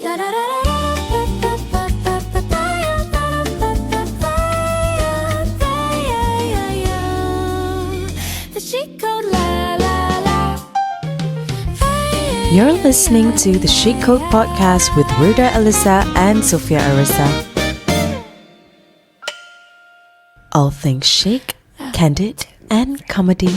You're listening to the Chic Code Podcast with Wirda Alyssa and Sophia Arisa. All things chic, candid, and comedy.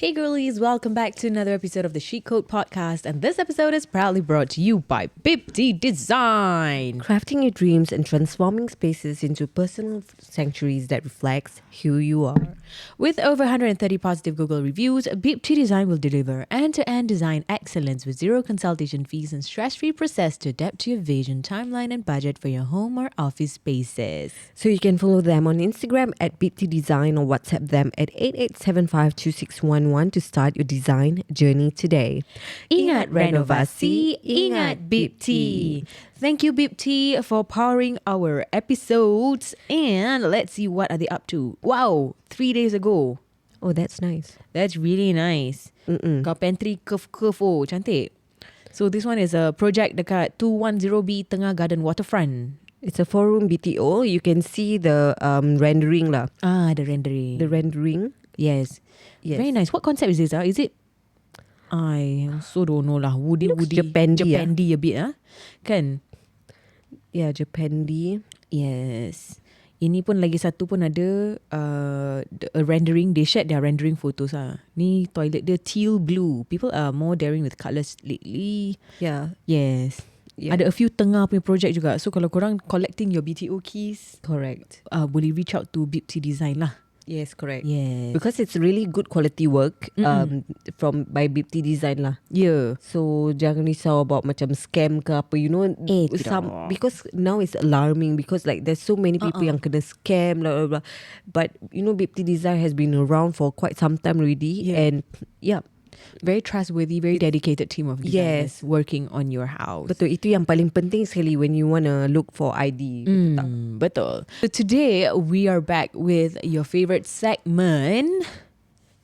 Hey girlies, welcome back to another episode of the Chic Code Podcast, and this episode is proudly brought to you by Bipti Design. Crafting your dreams and transforming spaces into personal sanctuaries that reflects who you are. With over 130 positive Google reviews, Bipti Design will deliver end-to-end design excellence with zero consultation fees and stress-free process to adapt to your vision, timeline, and budget for your home or office spaces. So you can follow them on Instagram at Bipti Design or WhatsApp them at 88752611 to start your design journey today. Ingat renovasi, ingat Bipti. Thank you, Bipti, for powering our episodes. And let's see what are they up to. Wow, 3 days ago. Oh, that's nice. That's really nice. Kau pantry curve. Oh, cantik. So this one is a project dekat 210B Tengah Garden Waterfront. It's a 4-room BTO. You can see the rendering lah. The rendering. The rendering. Yes. Very nice. What concept is this? Is it? I also don't know lah. Woody. Japan-y a bit. Kan? Yeah, Japan-y. Yes. Ini pun lagi satu pun ada a rendering. They shared their rendering photos Ni toilet dia teal blue. People are more daring with colours lately. Yeah. Yes. Yeah. Ada a few tengah punya project juga. So kalau korang collecting your BTO keys, correct. Boleh reach out to Bipti Design lah. Yes, correct. Yes. Because it's really good quality work from by Bipti Design lah. Yeah. So jangan risau about macam scam ke apa, you know. Because now it's alarming because like there's so many people yang kena scam blah, blah, blah. But you know Bipti Design has been around for quite some time already. And yeah, very trustworthy, very dedicated team of designers working on your house. Betul, itu yang paling penting sekali when you want to look for ID. Betul. So today we are back with your favorite segment.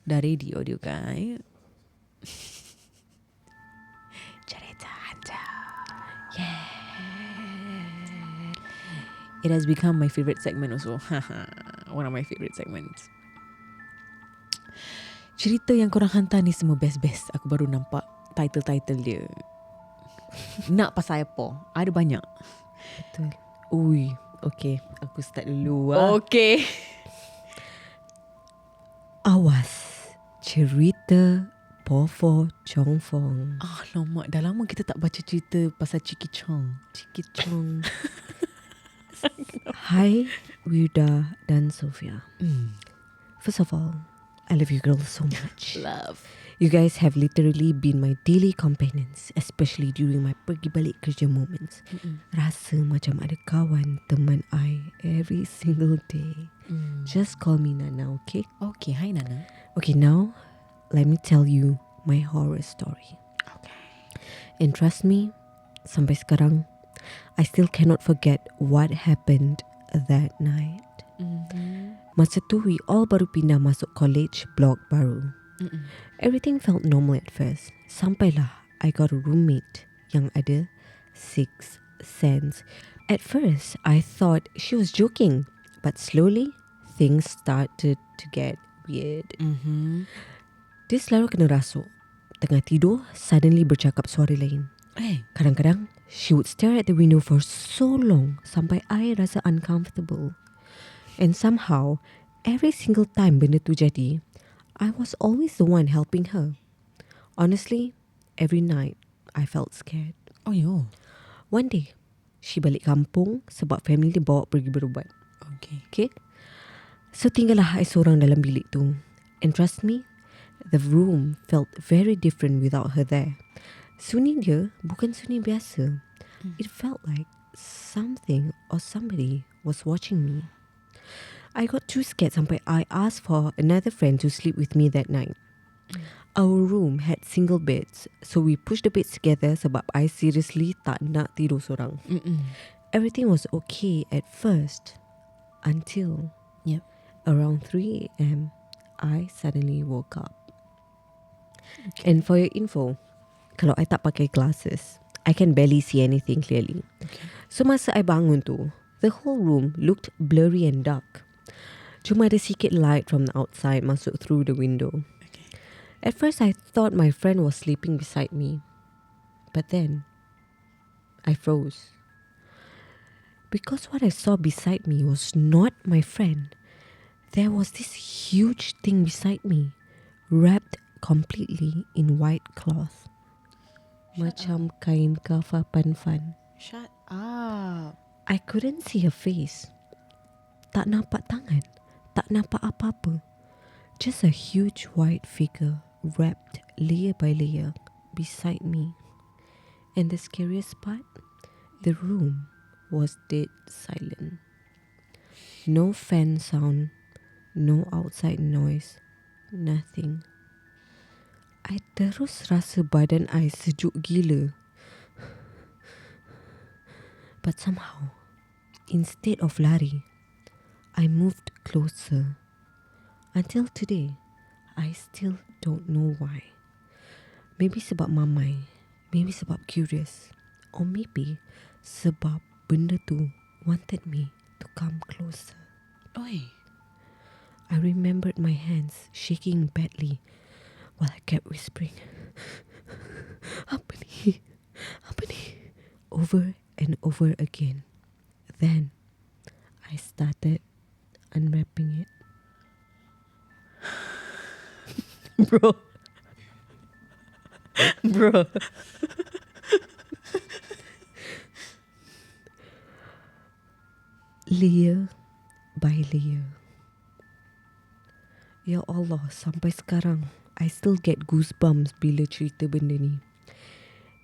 Dah ready audio kan? Cerita hantu. Yeah. It has become my favorite segment also. One of my favorite segments. Cerita yang korang hantar ni semua best-best. Aku baru nampak title-title dia. Nak pasal apa? Ada banyak. Betul. Ui, okay. Aku start dulu. Okay. Awas. Cerita Pocong. Lama. Dah lama kita tak baca cerita pasal Ciki Chong. Hai Wirda dan Sophia. First of all, I love you girls so much. Love. You guys have literally been my daily companions, especially during my pergi balik kerja moments. Rasa macam ada kawan, teman I every single day. Just call me Nana, okay? Okay, hi Nana. Okay, now let me tell you my horror story. Okay. And trust me, sampai sekarang, I still cannot forget what happened that night. Masa tu we all baru pindah masuk college block baru. Everything felt normal at first. Sampailah I got a roommate yang ada 6 sense. At first I thought she was joking, but slowly things started to get weird. Dia selalu kena rasuk. Tengah tidur suddenly bercakap suara lain. Kadang-kadang she would stare at the window for so long sampai I rasa uncomfortable. And somehow, every single time benda tu jadi, I was always the one helping her. Honestly, every night, I felt scared. Oh, yo. One day, she balik kampung sebab family dia bawa pergi berubat. Okay? So, tinggallah I seorang dalam bilik tu. And trust me, the room felt very different without her there. Sunyi dia bukan sunyi biasa. It felt like something or somebody was watching me. I got too scared sampai I asked for another friend to sleep with me that night. Our room had single beds, so we pushed the beds together sebab I seriously tak nak tidur seorang. Everything was okay at first until around 3 a.m. I suddenly woke up. And for your info, kalau I tak pakai glasses, I can barely see anything clearly. So masa I bangun tu, the whole room looked blurry and dark. Cuma ada sikit light from the outside masuk through the window. At first I thought my friend was sleeping beside me. But then, I froze. Because what I saw beside me was not my friend. There was this huge thing beside me, wrapped completely in white cloth. Macam kain kafan panfan. Shut up. I couldn't see her face. Tak nampak tangan. Tak nampak apa-apa. Just a huge white figure wrapped layer by layer beside me. And the scariest part, the room was dead silent. No fan sound, no outside noise, nothing. I terus rasa badan I sejuk gila. But somehow, instead of lari, I moved closer. Until today, I still don't know why. Maybe sebab Mamai, maybe sebab curious, or maybe sebab benda tu wanted me to come closer. Oi. I remembered my hands shaking badly while I kept whispering, Apa ni? Apa ni? Over and over again. Then, I started unwrapping it. Bro. Layer by layer. Ya Allah, sampai sekarang I still get goosebumps bila cerita benda ni.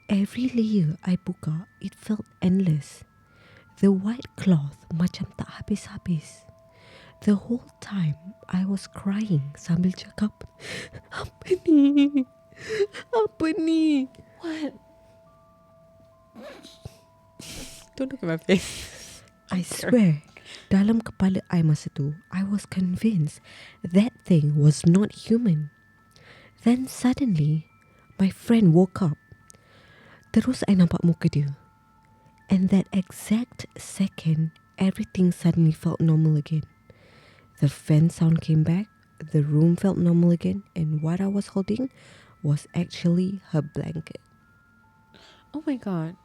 Every layer I buka, it felt endless. The white cloth macam tak habis-habis. The whole time I was crying sambil cakap, Apa ni? Apa ni? What? Don't look at my face. I swear, dalam kepala I masa tu, I was convinced that thing was not human. Then suddenly, my friend woke up. Terus I nampak muka dia. And that exact second, everything suddenly felt normal again. The fan sound came back, the room felt normal again, and what I was holding was actually her blanket. Oh my god.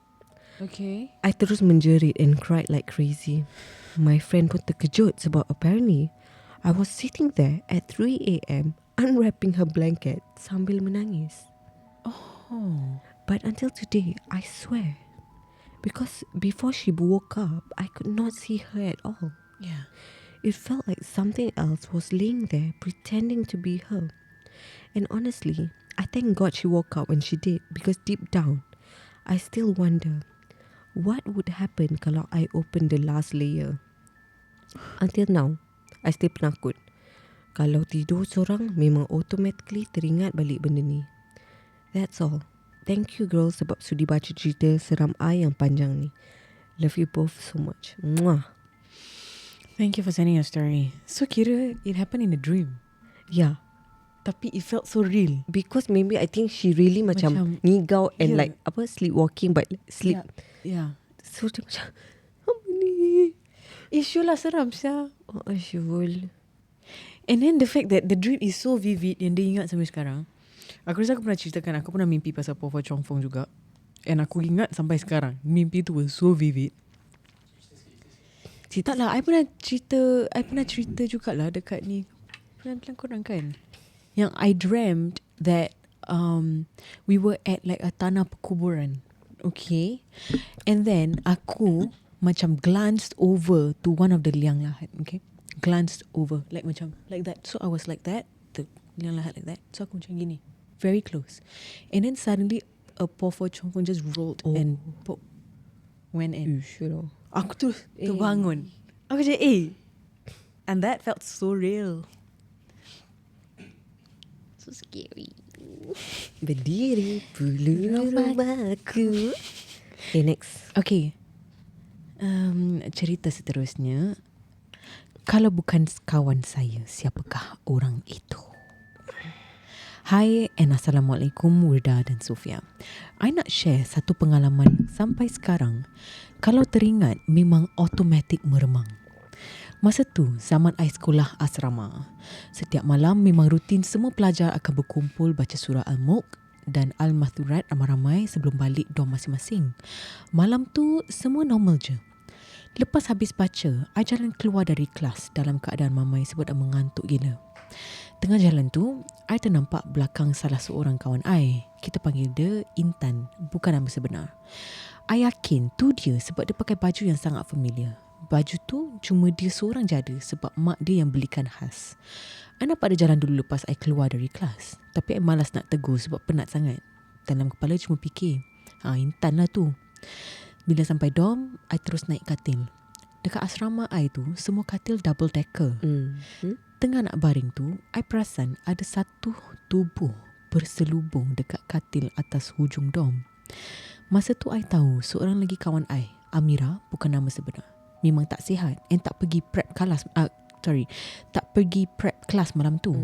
Okay. I terus menjerit and cried like crazy. My friend pun terkejut sebab apparently I was sitting there at 3 a.m. unwrapping her blanket sambil menangis. Oh. But until today, I swear, because before she woke up, I could not see her at all. Yeah. It felt like something else was laying there pretending to be her. And honestly, I thank God she woke up when she did, because deep down, I still wonder, what would happen kalau I open the last layer? Until now, I still penakut. Kalau tidur seorang, memang automatically teringat balik benda ni. That's all. Thank you girls sebab sudi baca cerita seram I yang panjang ni. Love you both so much. Mwah. Thank you for sending your story. So kira it happened in a dream. Yeah. Tapi it felt so real. Because maybe I think she really macam ngigau and yeah. like apa sleepwalking but sleep. Yeah. So dia macam apa ni? Isu lah seram sia. Oh Syul. And then the fact that the dream is so vivid yang dia ingat sampai sekarang. Aku rasa aku pernah ceritakan, aku pernah mimpi pasal Pocong juga. And aku ingat sampai sekarang. Mimpi tu was so vivid. Tak lah, I pernah cerita jugalah dekat ni. Pelan-pelan korang kan. Yang I dreamt that we were at like a tanah perkuburan. Okay. And then aku macam glanced over to one of the liang lahat. Okay. Glanced over like macam like that. So I was like that. The liang lahat like that. So aku macam gini. Very close. And then suddenly a pocong just rolled and went in. Sure. Aku tu terbangun. Aku cakap and that felt so real. So scary. Berdiri bulu rumahku. Okay, next. Okay. Cerita seterusnya. Kalau bukan kawan saya, siapakah orang itu? Hai and Assalamualaikum Wirda dan Sofia. I nak share satu pengalaman yang sampai sekarang kalau teringat memang automatik meremang. Masa tu zaman I sekolah asrama. Setiap malam memang rutin semua pelajar akan berkumpul baca surah Al-Mulk dan Al-Mathurat ramai-ramai sebelum balik dorm masing-masing. Malam tu semua normal je. Lepas habis baca, I jalan keluar dari kelas dalam keadaan Mamai sebab dah mengantuk gila. Tengah jalan tu, I ternampak belakang salah seorang kawan I. Kita panggil dia Intan, bukan nama sebenar. I yakin tu dia sebab dia pakai baju yang sangat familiar. Baju tu cuma dia seorang je ada sebab mak dia yang belikan khas. I nampak dia jalan dulu lepas I keluar dari kelas. Tapi I malas nak tegur sebab penat sangat. Dalam kepala cuma fikir, Intan lah tu. Bila sampai dorm, I terus naik katil. Dekat asrama I tu, semua katil double decker. Tengah nak baring tu, I perasan ada satu tubuh berselubung dekat katil atas hujung dorm. Masa tu I tahu seorang lagi kawan I, Amira, bukan nama sebenar, memang tak sihat and tak pergi prep kelas malam tu.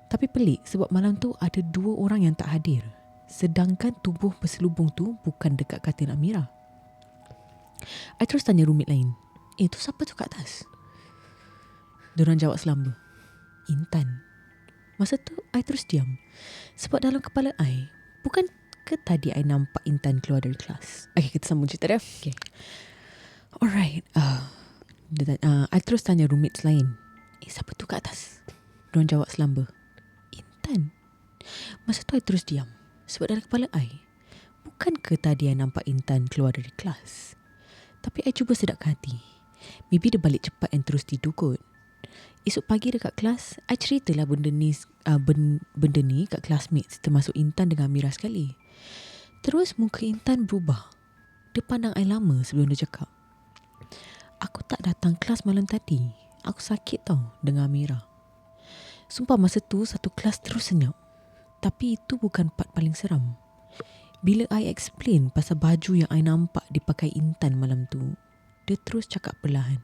Tapi pelik sebab malam tu ada 2 orang yang tak hadir. Sedangkan tubuh berselubung tu bukan dekat katil Amira. I terus tanya roommate lain, tu siapa tu kat atas? Diorang jawab selamba, Intan. Masa tu I terus diam sebab dalam kepala I, bukan ke tadi I nampak Intan keluar dari kelas? Okay, kita sambung cerita dia. Okay. Alright. I terus tanya roommates lain, siapa tu kat atas? Diorang jawab selamba, Intan. Masa tu I terus diam sebab dalam kepala I, bukan ke tadi I nampak Intan keluar dari kelas? Tapi I cuba sedapkan hati. Maybe dia balik cepat and terus tidur kot. Esok pagi dekat kelas, I ceritalah benda ni kat classmates, termasuk Intan dengan Amira sekali. Terus muka Intan berubah. Dia pandang I lama sebelum dia cakap, aku tak datang kelas malam tadi. Aku sakit tau dengan Amira. Sumpah masa tu satu kelas terus senyap. Tapi itu bukan part paling seram. Bila I explain pasal baju yang I nampak dipakai Intan malam tu, dia terus cakap perlahan,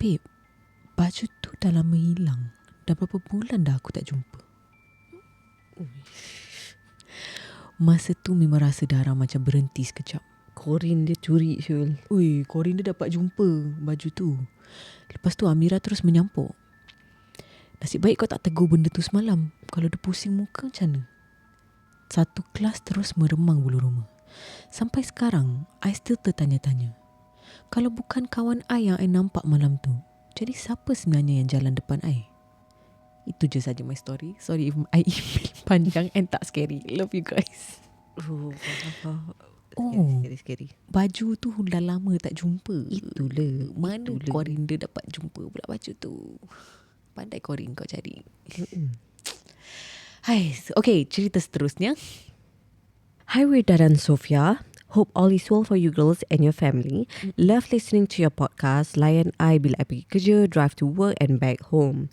Babe, baju tu dah lama hilang. Dah berapa bulan dah aku tak jumpa. Masa tu memang rasa darah macam berhenti sekejap. Korin dia curi Syul. Korin dia dapat jumpa baju tu. Lepas tu Amira terus menyampuk, nasib baik kau tak tegur benda tu semalam. Kalau dia pusing muka macam mana? Satu kelas terus meremang bulu roma. Sampai sekarang I still tertanya-tanya, kalau bukan kawan I yang I nampak malam tu, jadi siapa sebenarnya yang jalan depan I? Itu je saja my story. Sorry if I email panjang and tak scary. Love you guys. Scary. Baju tu dah lama tak jumpa. Itulah. Mana Corin dia dapat jumpa pula baju tu? Pandai Corin kau cari. Hai, okay, cerita seterusnya. Hi Wirda dan Sofia. Hope all is well for you girls and your family. Love listening to your podcast. Layan I bila I pergi kerja, drive to work and back home.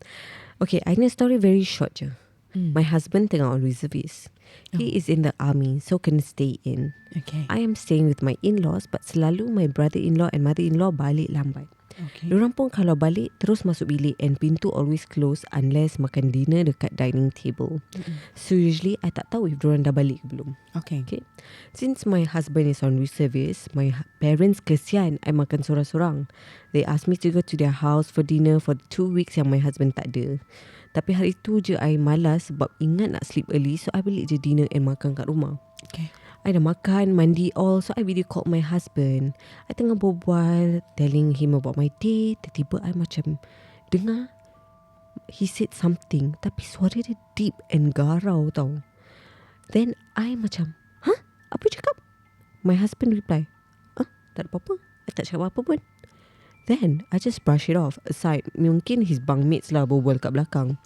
Okay, I need a story very short je. My husband tengah on reservist. He is in the army, so kena stay in. Okay. I am staying with my in-laws, but selalu my brother-in-law and mother-in-law balik lambat. Okay. Diorang pun kalau balik terus masuk bilik and pintu always close unless makan dinner dekat dining table. So usually I tak tahu if diorang dah balik ke belum. Okay. Since my husband is on reservist, my parents kesian I makan sorang-sorang. They asked me to go to their house for dinner for 2 weeks yang my husband tak ada. Tapi hari tu je I malas sebab ingat nak sleep early, so I balik je dinner and makan kat rumah. Okay. I dah makan, mandi all, so I video called my husband. I tengah berbual, telling him about my day. Tiba-tiba I macam dengar he said something, tapi suara dia deep and garau tau. Then I macam, apa cakap? My husband reply, tak ada apa-apa, I tak cakap apa-apa pun. Then I just brush it off aside. Mungkin his bunkmates lah berbual kat belakang.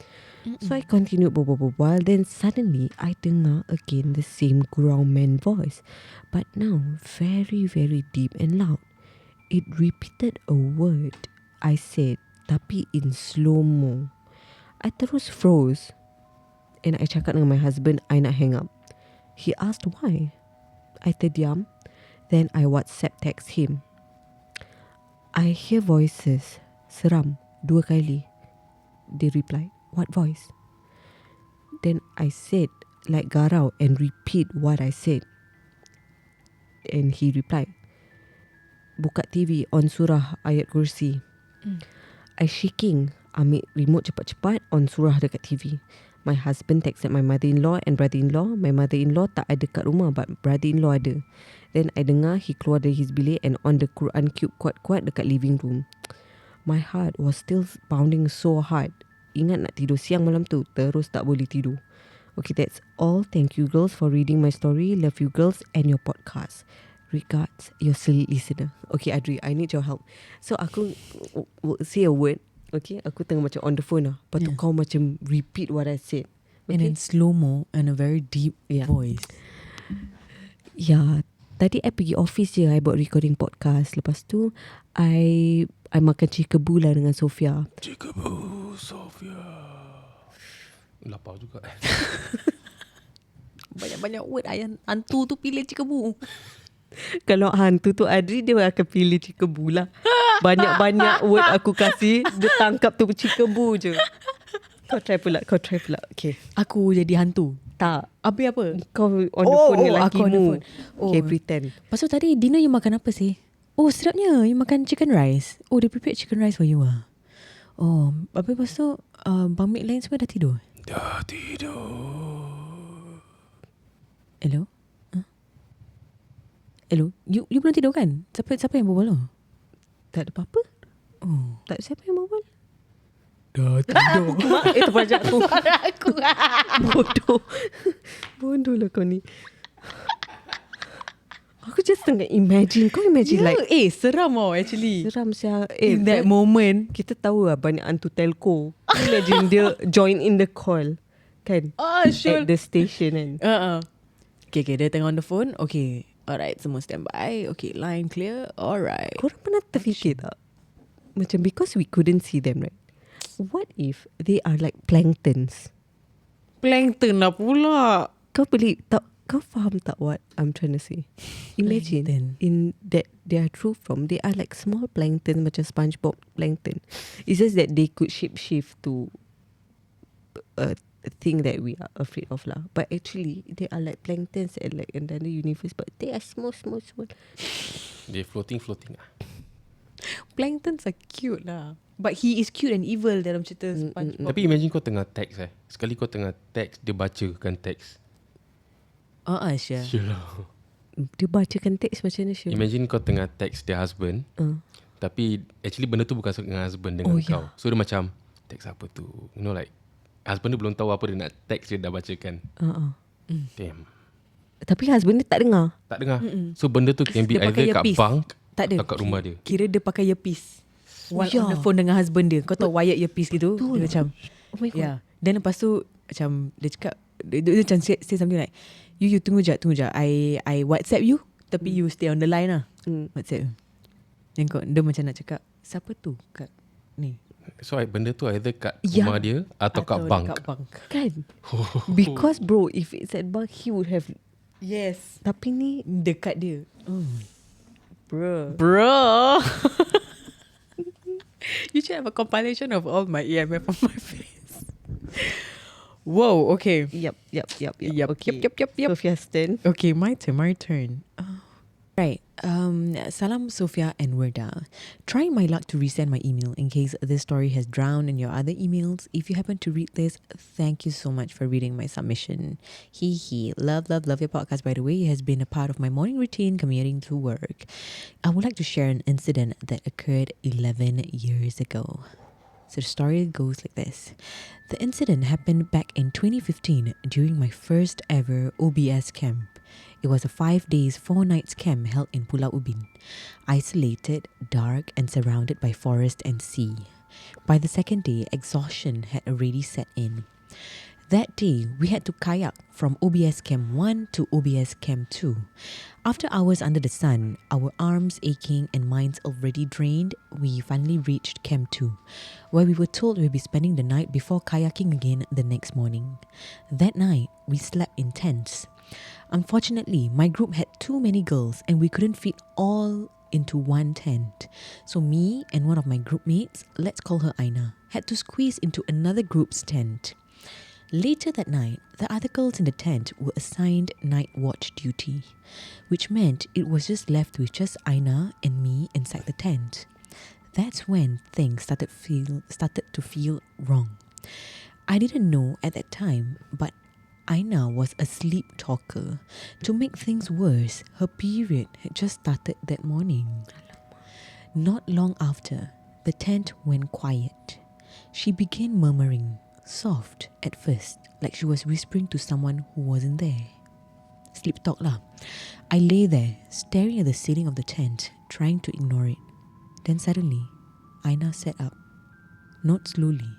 So I continued berbual. Then suddenly I dengar again the same ground man voice, but now very very deep and loud. It repeated a word I said, tapi in slow-mo. I terus froze and I cakap dengan my husband I nak hang up. He asked why. I terdiam. Then I WhatsApp text him. I hear voices. Seram 2 kali. They reply, what voice? Then I said like garau and repeat what I said. And he replied, buka TV on surah ayat kursi. I shaking, ambil remote cepat-cepat, on surah dekat TV. My husband texted my mother-in-law and brother-in-law. My mother-in-law tak ada kat rumah, but brother-in-law ada. Then I dengar he keluar dari his bilik and on the Quran cube kuat-kuat dekat living room. My heart was still pounding so hard. Ingat nak tidur siang malam tu, terus tak boleh tidur. Okay, that's all. Thank you girls for reading my story. Love you girls and your podcast. Regards, your silly listener. Okay, Adri, I need your help. So aku say a word. Okay, aku tengah macam on the phone lah. Lepas tu kau macam repeat what I said. Okay? And in slow-mo and a very deep voice. Ya, tadi I pergi office je. I buat recording podcast. Lepas tu I makan cikebu lah dengan Sofia. Cikebu, Sofia. Lapar juga. Banyak-banyak word ayam hantu tu pilih cikebu. Kalau hantu tu Adri, dia akan pilih cikebu lah. Banyak-banyak word aku kasih, dia tangkap tu cikebu je. Kau try pula. Okay. Aku jadi hantu. Tak. Habis apa? Kau on the phone dengan aku on the lakimu. phone. Okay, pretend. Lepas tu tadi dinner you makan apa sih? Oh, sedapnya. You makan chicken rice. Oh, they prepared chicken rice for you ah. Oh, habis lepas tu bangmate lain semua dah tidur? Dah tidur. Hello? Huh? Hello? You belum tidur kan? Siapa yang berbual tu? Tak ada apa-apa. Oh. Tak ada siapa yang berbual. Dah tidur. Mak, itu pajak aku. Aku. Bodoh lah kau ni. Aku just tengah imagine. Kau imagine like seram actually. seram siya. In that moment. Kita tahu lah banyak hantu telco. Imagine dia join in the call. Kan? Sure. At the station kan. Okay, dia tengah on the phone. Okay. Alright, semua standby. Okay, line clear. Alright. Korang pernah terfikir tak? Macam because we couldn't see them, right? What if they are like planktons? Plankton lah pula. Kau faham tak what I'm trying to say? Imagine Plankton. in that their true form, they are like small plankton macam SpongeBob plankton. It's just that they could shapeshift to a thing that we are afraid of lah. But actually, they are like planktons at like another universe, but they are small. Dia floating ah. Planktons are cute lah. But he is cute and evil dalam cerita SpongeBob. Tapi imagine kau tengah text Sekali kau tengah text, dia bacakan teks. Sure. Sure lah. Dia bacakan teks macam mana sure? Imagine kau tengah text dia husband. Tapi actually benda tu bukan dengan husband, dengan kau. Yeah. So dia macam, teks apa tu? You know like, husband dia belum tahu apa dia nak text, dia dah bacakan. Damn. Tapi husband dia tak dengar. Tak dengar. So benda tu can be Dia pakai either kat earpiece. bunk Tak ada. atau kat rumah dia. Kira dia pakai earpiece while on the phone dengan husband dia. Kau tahu wired earpiece gitu. Dia macam Oh my god. Then lepas tu macam dia cakap, dia macam say something like, You tunggu jap. I WhatsApp you, tapi you stay on the line lah. WhatsApp you. Then dia macam nak cakap, siapa tu kat ni? So benda tu either kat rumah dia atau kat bunk. Kat bunk. Kan? Because bro, if it's at bunk, he would have. Yes. Tapi ni Dekat dia. bro. You should have a compilation of all my EMF on my face. Whoa, okay. Yep. Yep. Okay. Yep. Sophia's turn. Okay, my turn. Right. Salam Sophia and Werda. Trying my luck to resend my email in case this story has drowned in your other emails. If you happen to read this, thank you so much for reading my submission. Love your podcast, by the way. It has been a part of my morning routine commuting to work. I would like to share an incident that occurred 11 years ago. So the story goes like this. The incident happened back in 2015 during my first ever OBS camp. It was a 5 days, 4 nights camp held in Pulau Ubin. Isolated, dark and surrounded by forest and sea. By the second day, exhaustion had already set in. That day, we had to kayak from OBS Camp 1 to OBS Camp 2. After hours under the sun, our arms aching and minds already drained, we finally reached Camp 2, where we were told we'd be spending the night before kayaking again the next morning. That night, we slept in tents. Unfortunately, my group had too many girls and we couldn't fit all into one tent. So me and one of my group mates, let's call her Aina, had to squeeze into another group's tent. Later that night, the other girls in the tent were assigned night watch duty, which meant it was just left with just Aina and me inside the tent. That's when things started to feel wrong. I didn't know at that time, but Aina was a sleep talker. To make things worse, her period had just started that morning. Not long after, the tent went quiet. She began murmuring, soft at first, like she was whispering to someone who wasn't there. Sleep talk lah. I lay there, staring at the ceiling of the tent, trying to ignore it. Then suddenly, Aina sat up. Not slowly,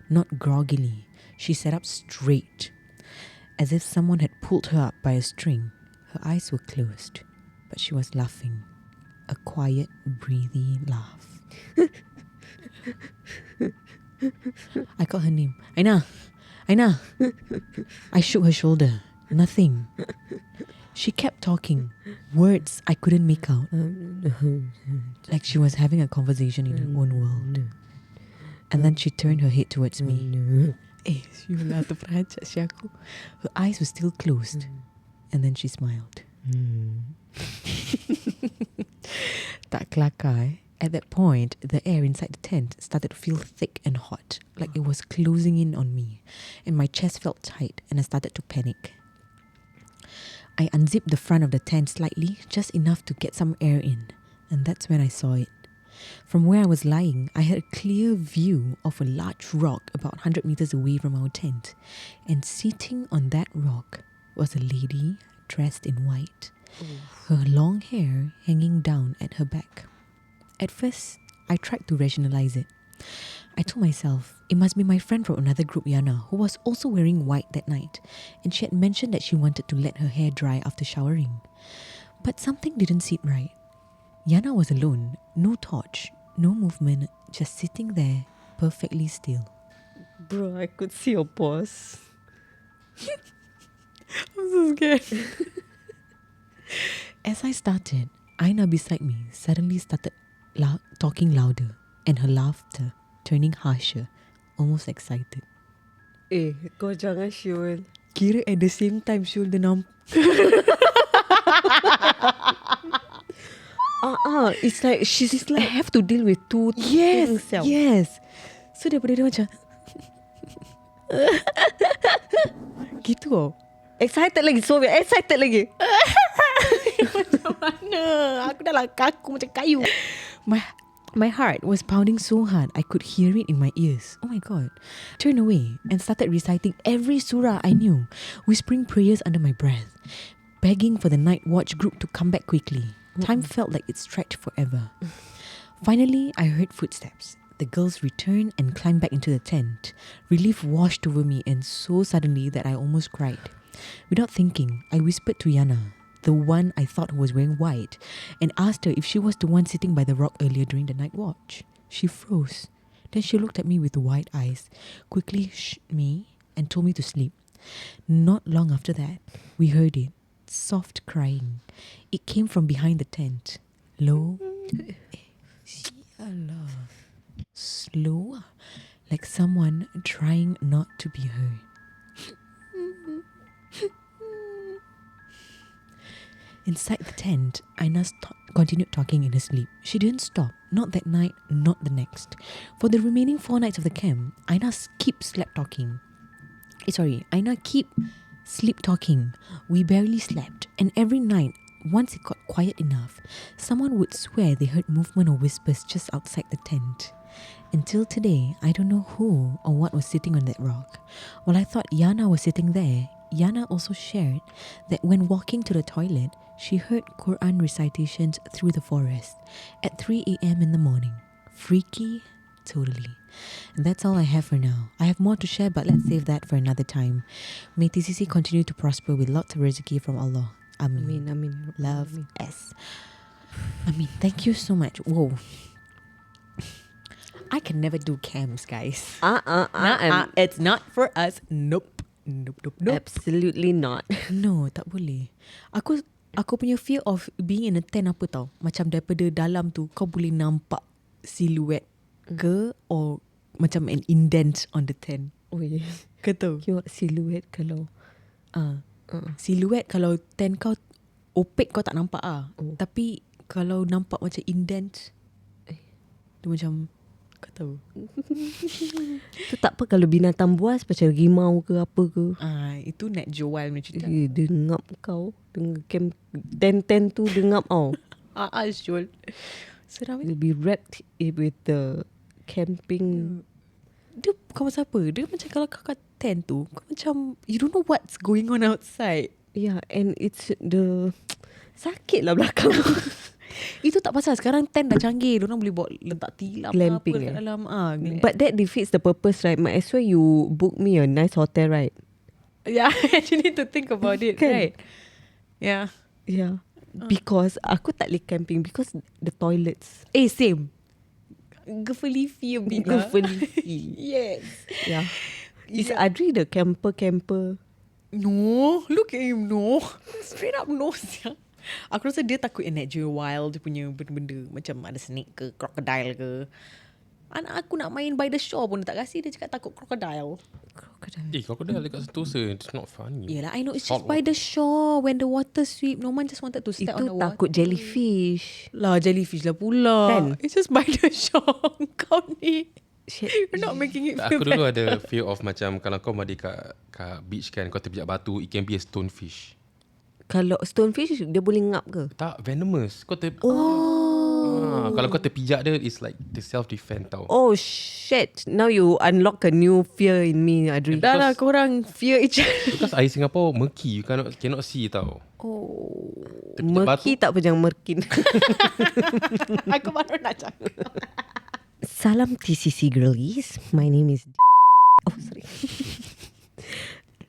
not groggily. She sat up straight, as if someone had pulled her up by a string. Her eyes were closed, but she was laughing. A quiet, breathy laugh. I called her name. Aina! Aina! I shook her shoulder. Nothing. She kept talking. Words I couldn't make out. Like she was having a conversation in her own world. And then she turned her head towards me. Her eyes were still closed. And then she smiled. Tak kelakar eh. At that point, the air inside the tent started to feel thick and hot, like it was closing in on me, and my chest felt tight and I started to panic. I unzipped the front of the tent slightly, just enough to get some air in, and that's when I saw it. From where I was lying, I had a clear view of a large rock about 100 meters away from our tent, and sitting on that rock was a lady dressed in white, her long hair hanging down at her back. At first, I tried to rationalize it. I told myself it must be my friend from another group, Yana, who was also wearing white that night, and she had mentioned that she wanted to let her hair dry after showering. But something didn't sit right. Yana was alone, no torch, no movement, just sitting there, perfectly still. Bro, I could see your pause. I'm so scared. As I started, Aina beside me suddenly started talking louder, and her laughter turning harsher, almost excited. Kau jangan Syul. Kira at the same time Syul dia It's like she's like have to deal with two Yes, things. yes. So daripada dia macam gitu oh. Excited lagi, so excited lagi. Macam mana? Aku dah lah kaku macam kayu. My heart was pounding so hard I could hear it in my ears. Oh my god. Turned away and started reciting every surah I knew, whispering prayers under my breath, begging for the night watch group to come back quickly. Time felt like it stretched forever. Finally, I heard footsteps. The girls returned and climbed back into the tent. Relief washed over me, and so suddenly that I almost cried. Without thinking, I whispered to Yana, the one I thought was wearing white, and asked her if she was the one sitting by the rock earlier during the night watch. She froze. Then she looked at me with wide eyes, quickly shushed me and told me to sleep. Not long after that, we heard it. Soft crying. It came from behind the tent. Low. Slow. Like someone trying not to be heard. Inside the tent, Aina continued talking in her sleep. She didn't stop. Not that night, not the next. For the remaining 4 nights of the camp, Aina keep sleep talking. We barely slept, and every night, once it got quiet enough, someone would swear they heard movement or whispers just outside the tent. Until today, I don't know who or what was sitting on that rock. While I thought Yana was sitting there, Yana also shared that when walking to the toilet, she heard Quran recitations through the forest at 3 a.m. in the morning. Freaky? Totally. And that's all I have for now. I have more to share, but let's save that for another time. May TCC continue to prosper with lots of rizki from Allah. Ameen. Amin. Love, S. Ameen. Thank you so much. Whoa. I can never do cams, guys. It's not for us. Nope. Absolutely not. No, tak boleh. Aku punya fear of being in a tent apa tau. Macam daripada dalam tu kau boleh nampak silhouette ke or macam an indent on the tent. Oh yeah. Kau tahu? Tengok siluet kalau Siluet kalau tent kau opaque kau tak nampak Tapi kalau nampak macam indent, dia macam, kau tahu. tu tak apa kalau binatang buas macam rimau ke apa ke. Itu nak jual punya cerita. Dia ngap kau. Dengan camp tent tu dia ngap kau. Syul. Seram. Will be wrapped with the camping. Dia bukan pasal apa. Dia macam kalau kau kat tent tu, kau macam you don't know what's going on outside. Yeah, and it's the sakit lah belakang. Itu tak pasal. Sekarang tent dah canggih. Diorang boleh buat letak tilam Glamping, apa kat dalam. But that defeats the purpose, right? Might as well you book me a nice hotel, right? Yeah, I actually need to think about it, Kan? right? Yeah. Yeah. Because aku tak boleh camping because the toilets. Same. Gefelifi a bit lah. Gefelifi. Yes. Yeah. Is Adri the camper? No, look at him, no. Straight up no, siang. Aku rasa dia takut natural wild punya benda-benda. Macam ada snake ke, crocodile ke. Anak aku nak main by the shore pun dia tak kasi. Dia cakap takut crocodile. Kau dah dekat Sentosa. It's not funny. Yelah, I know. It's just by the shore. When the water sweep, no one just wanted to step on the Itu water. takut jellyfish. Lah, jellyfish lah pula. Kan? It's just by the shore. Kau ni. Shit. You're not making it feel Aku dulu better. ada fear of macam kalau kau mandi kat beach kan, kau terpijak batu, it can be a stonefish. Kalau stonefish dia boleh ngap ke? Tak, venomous. Kalau kau terpijak dia, it's like the self-defense tau. Oh shit. Now you unlock a new fear in me, Adri. Dah lah, korang fear each other. Because air Singapore murky, you cannot see tau. Oh. Terpijak Merki tak pejang merkin. Aku baru nak cakap. Salam TCC girlies. My name is Oh sorry.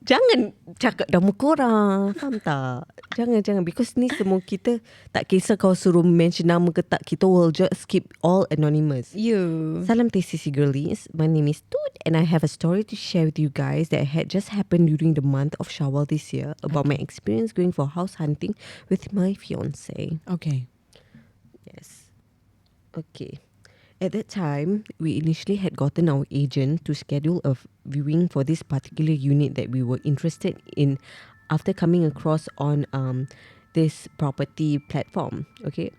Jangan cakap nama korang. Faham tak? Jangan. Because ni semua kita tak kisah kau suruh mention nama ke tak. Kita will just keep all anonymous. You. Salam TCC girlies. My name is Toot and I have a story to share with you guys that had just happened during the month of Shawwal this year about my experience going for house hunting with my fiance. Okay. Yes. Okay. At that time, we initially had gotten our agent to schedule a viewing for this particular unit that we were interested in after coming across on this property platform. Okay.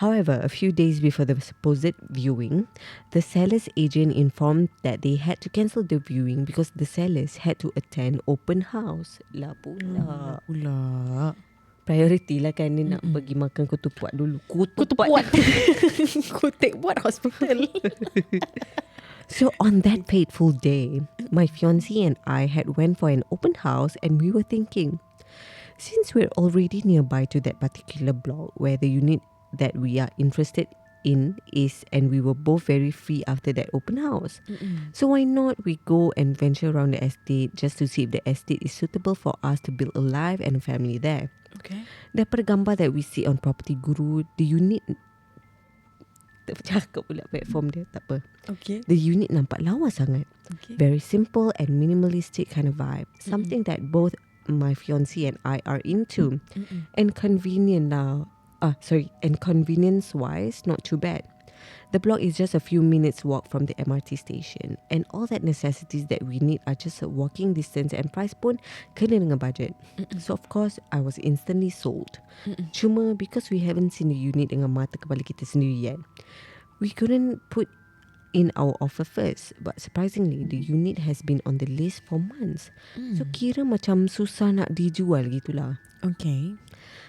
However, a few days before the supposed viewing, the seller's agent informed that they had to cancel the viewing because the sellers had to attend open house. Lah pula. Pula. Priority lah kan dia nak pergi makan ketupat dulu. Kutupat. Kutik buat hospital. So on that fateful day, my fiancé and I had went for an open house and we were thinking, since we're already nearby to that particular block where the unit that we are interested in is, and we were both very free after that open house. So why not we go and venture around the estate just to see if the estate is suitable for us to build a life and a family there. Okay. Daripada gambar that we see on Property Guru, the unit tak cakap pula platform dia, tak apa. Okay. The unit nampak lawa sangat. Okay. Very simple and minimalistic kind of vibe. Something that both my fiancé and I are into. And convenient now. And convenience wise, not too bad. The block is just a few minutes walk from the MRT station, and all that necessities that we need are just a walking distance, and price pun kena dengan budget. So of course I was instantly sold. Cuma because we haven't seen the unit dengan mata kepala kita sendiri yet, we couldn't put in our offer first. But surprisingly, the unit has been on the list for months. So kira macam susah nak dijual gitulah. Okay.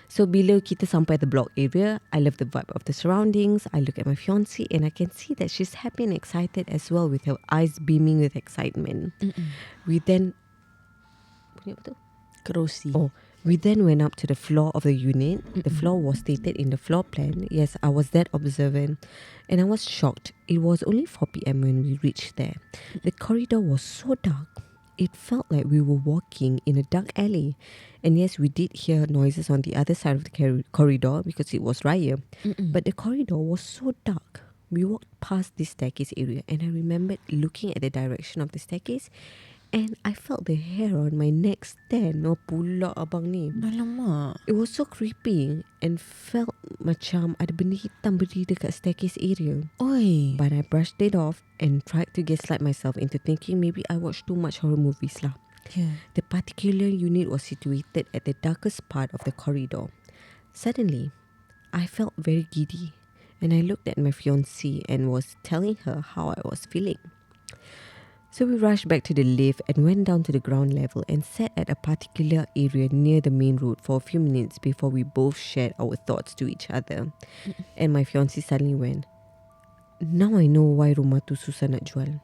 So bila kita sampai the block area, I love the vibe of the surroundings. I look at my fiancée and I can see that she's happy and excited as well, with her eyes beaming with excitement. We then Kerusi. we then went up to the floor of the unit. The floor was stated in the floor plan. Yes, I was that observant and I was shocked. It was only 4 p.m. when we reached there. The corridor was so dark. It felt like we were walking in a dark alley. And yes, we did hear noises on the other side of the corridor because it was Raya. But the corridor was so dark. We walked past this staircase area and I remembered looking at the direction of the staircase And I felt the hair on my neck stand. No pula abang ni. Alamak. It was so creepy and felt macam ada benda hitam berdiri dekat staircase area. Oi. But I brushed it off and tried to gaslight myself into thinking maybe I watched too much horror movies lah. Yeah. The particular unit was situated at the darkest part of the corridor. Suddenly, I felt very giddy and I looked at my fiancée and was telling her how I was feeling. So we rushed back to the lift and went down to the ground level and sat at a particular area near the main road for a few minutes before we both shared our thoughts to each other. And my fiancé suddenly went, "Now I know why rumah tu susah nak jual."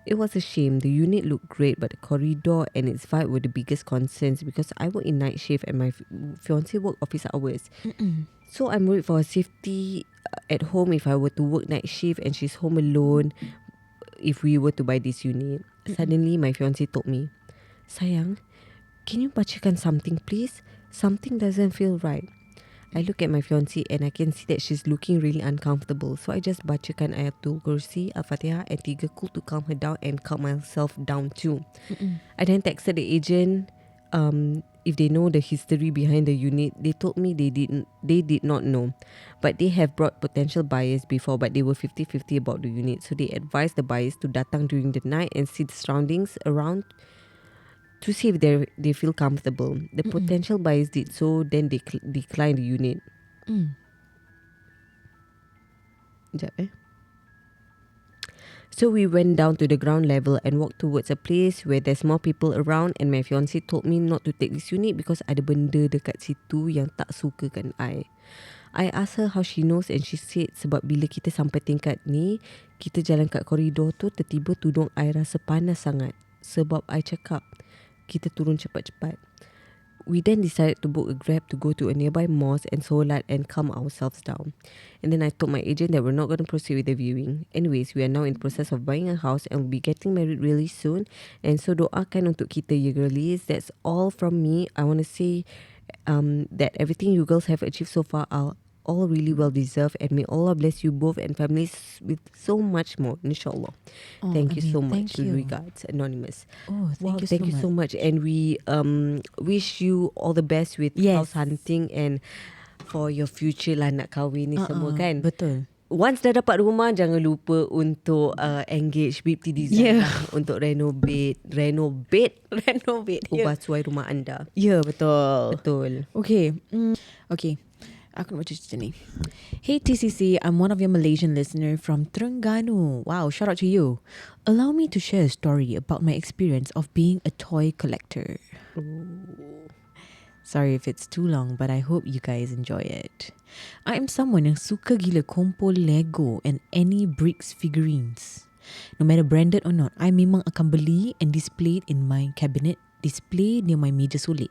It was a shame. The unit looked great, but the corridor and its vibe were the biggest concerns because I work in night shift and my fiancé work office hours. So I'm worried for her safety at home if I were to work night shift and she's home alone. If we were to buy this unit. Suddenly my fiancé told me, "Sayang, can you bacakan something please? Something doesn't feel right." I look at my fiancé and I can see that she's looking really uncomfortable. So I just bacakan Ayatul Kursi, Al-Fatihah and 3 kul to calm her down and calm myself down too. I then texted the agent if they know the history behind the unit. They told me they did not know, but they have brought potential buyers before, but they were 50-50 about the unit. So they advised the buyers to datang during the night and see the surroundings around to see if they feel comfortable. The potential buyers did so, then they declined the unit. Sekejap So we went down to the ground level and walked towards a place where there's more people around, and my fiancé told me not to take this unit because ada benda dekat situ yang tak sukakan I. I asked her how she knows and she said sebab bila kita sampai tingkat ni, kita jalan kat koridor tu, tiba-tiba tudung I rasa panas sangat. Sebab I cakap kita turun cepat-cepat. We then decided to book a Grab to go to a nearby mosque and solat and calm ourselves down. And then I told my agent that we're not going to proceed with the viewing. Anyways, we are now in the process of buying a house and we'll be getting married really soon. And so doakan untuk kita ya girlies. That's all from me. I want to say that everything you girls have achieved so far are all really well deserved, and may Allah bless you both and families with so much more, inshallah. Thank you so much. Thank you. Regards, Anonymous. Oh, thank Thank you so much. And we wish you all the best with house hunting and for your future lah nak kahwin ni semua kan. Betul. Once dah dapat rumah, jangan lupa untuk engage Bipti Design lah, untuk renovate ubah suai rumah anda. Ya, betul. Betul. Okay. Okay. Aku nak baca cerita ni. Hey TCC, I'm one of your Malaysian listener from Terengganu. Wow, shout out to you. Allow me to share a story about my experience of being a toy collector. Sorry if it's too long, but I hope you guys enjoy it. I am someone yang suka gila kumpul Lego and any bricks figurines. No matter branded or not, I memang akan beli and display it in my cabinet, display near my meja sulit.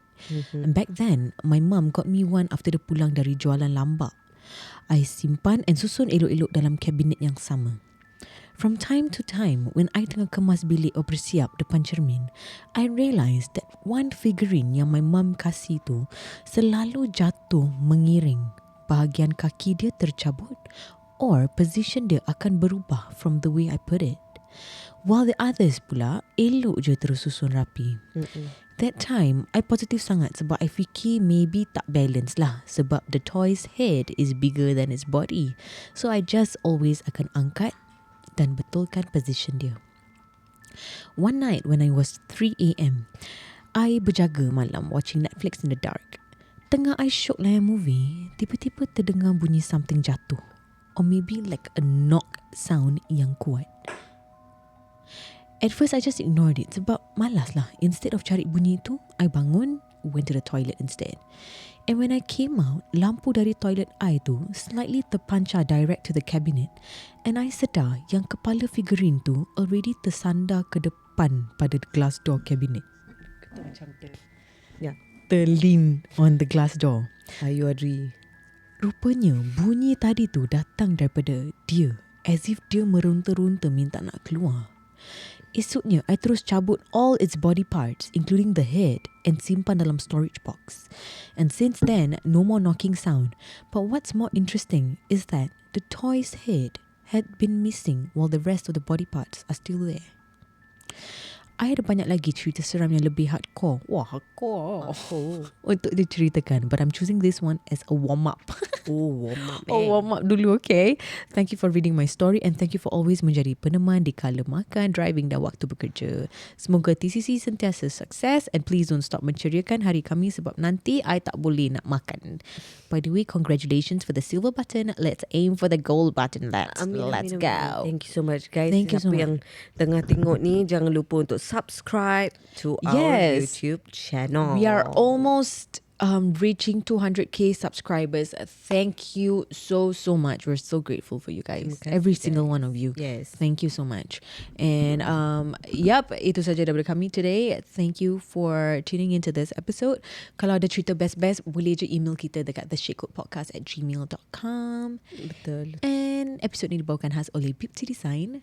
And back then, my mum got me one after dia pulang dari jualan lambak. I simpan and susun elok-elok dalam kabinet yang sama. From time to time, when I tengah kemas bilik or bersiap depan cermin, I realised that one figurine yang my mum kasih tu selalu jatuh mengiring. Bahagian kaki dia tercabut or position dia akan berubah from the way I put it. While the others pula elok je terus susun rapi. That time, I positif sangat sebab I fikir maybe tak balance lah sebab the toy's head is bigger than its body. So I just always akan angkat dan betulkan position dia. One night when I was 3 a.m, I berjaga malam watching Netflix in the dark. Tengah I shock layan movie, tiba-tiba terdengar bunyi something jatuh. Or maybe like a knock sound yang kuat. At first I just ignored it sebab malas lah. Instead of cari bunyi tu, I bangun, went to the toilet instead. And when I came out, lampu dari toilet I tu slightly terpancar direct to the cabinet. And I sedar yang kepala figurine tu already tersandar ke depan pada glass door cabinet. Terlean on the glass door. Ayu Adri. Rupanya bunyi tadi tu datang daripada dia, as if dia meronta-ronta minta nak keluar. Esoknya, I terus cabut all its body parts, including the head, and simpan dalam storage box. And since then, no more knocking sound. But what's more interesting is that the toy's head had been missing while the rest of the body parts are still there. I ada banyak lagi cerita seram yang lebih hardcore. Wah, hardcore. Untuk diceritakan. But I'm choosing this one as a warm-up. Warm-up dulu, okay? Thank you for reading my story and thank you for always menjadi peneman di kala makan, driving dan waktu bekerja. Semoga TCC sentiasa sukses and please don't stop menceriakan hari kami sebab nanti I tak boleh nak makan. By the way, congratulations for the silver button. Let's aim for the gold button. Let's go. Thank you so much, guys. Thank you so Siapa much. yang tengah tengok ni, jangan lupa untuk subscribe to our YouTube channel. We are almost reaching 200k subscribers. Thank you so much. We're so grateful for you guys. Every single one of you. Yes. Thank you so much. And itu saja daripada kami today. Thank you for tuning into this episode. Kalau ada cerita best-best, boleh je email kita dekat theshitcodepodcast@gmail.com. Betul. And episode ni dibawakan khas oleh Beauty Design.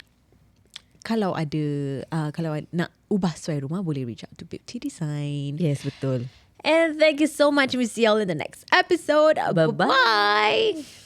Kalau nak ubah suai rumah, boleh reach out to Beauty Design. Yes, betul. And thank you so much. We see you all in the next episode. Bye-bye.